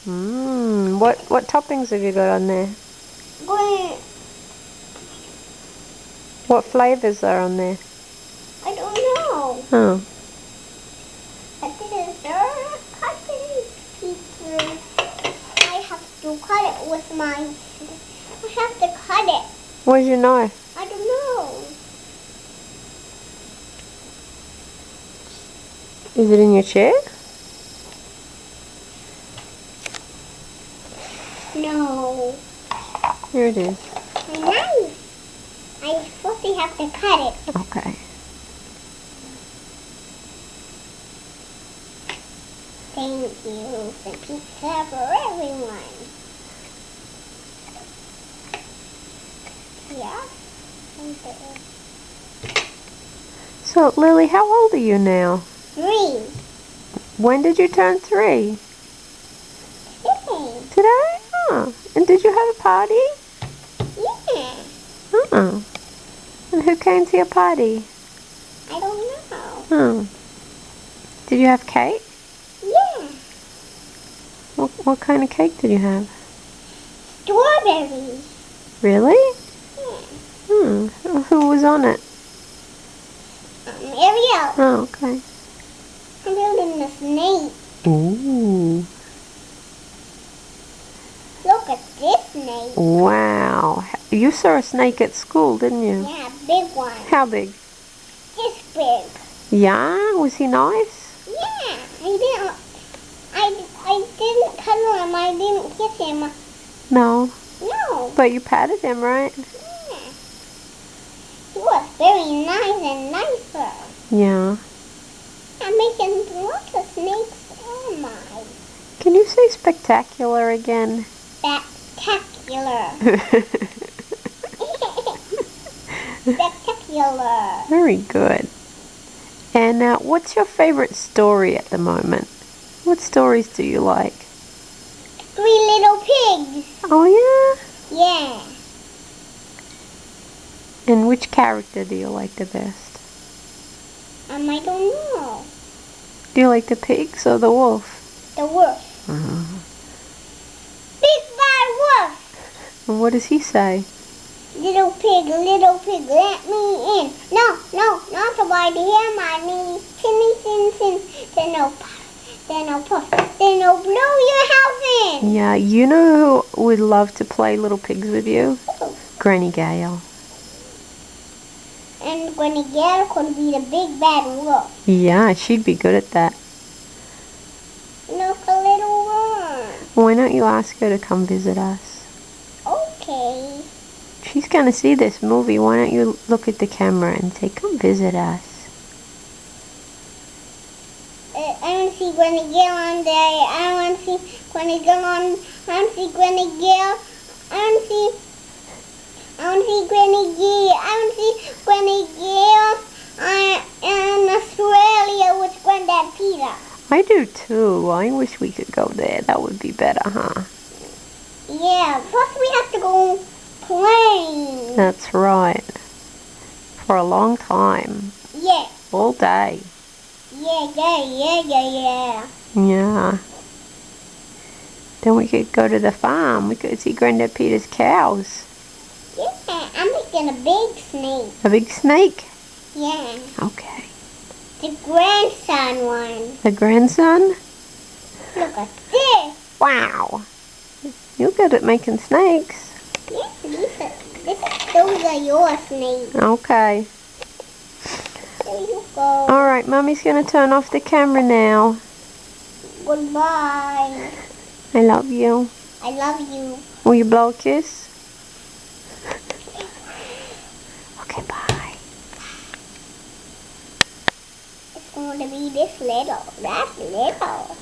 What toppings have you got on there? Green. What flavors are on there? I don't know. Oh. But this is very cutting pieces. I have to cut it with my... I have to cut it. Where's your knife? I don't know. Is it in your chair? No. Here it is. My knife. I supposed to have to cut it. Okay. Thank you. Some pizza for everyone. Yeah. So, Lily, how old are you now? 3. When did you turn 3? Yeah. Today? Oh. And did you have a party? Yeah. Oh. And who came to your party? I don't know. Oh. Did you have cake? Yeah. What kind of cake did you have? Strawberries. Really? Yeah. Who was on it? Ariel. Oh, okay. I'm building a snake. Ooh. Look at this snake. Wow. You saw a snake at school, didn't you? Yeah, big one. How big? This big. Yeah? Was he nice? Yeah. I didn't cuddle him. I didn't kiss him. No. No. But you patted him, right? Yeah. He was very nice and nicer. Yeah. I'm making lots of snakes. Oh my. Can you say spectacular again? Spectacular. Spectacular. Very good. And what's your favorite story at the moment? What stories do you like? 3 little pigs. Oh, yeah? Yeah. And which character do you like the best? I don't know. Do you like the pigs or the wolf? The wolf. Big bad wolf. And what does he say? Little pig, let me in. No, not to bite the hair, mommy. Sin. Then I'll puff. Then I'll blow your house in. Yeah, you know who would love to play Little Pigs with you? Granny Gale. And Granny Gale could be the big bad wolf. Yeah, she'd be good at that. Look, a little worm. Why don't you ask her to come visit us? Okay. She's going to see this movie. Why don't you look at the camera and say, come visit us? I don't see Granny Gale on there. I don't see Granny Gale on. I don't see Granny Gale. I don't see Granny Gale. I don't see Granny Gale in Australia with Granddad Peter. I do too. I wish we could go there. That would be better, huh? Yeah. Plus we have to go plane. That's right. For a long time. Yeah. All day. Yeah. Yeah. Then we could go to the farm. We could see Granddad Peter's cows. Yeah. I'm making a big snake. A big snake? Yeah. Okay. The grandson one. The grandson? Look at this. Wow. You're good at making snakes. Yeah, those are your snakes. Okay. There you go. Alright, Mummy's going to turn off the camera now. Goodbye. I love you. I love you. Will you blow a kiss? Okay, bye. It's going to be this little. That's little.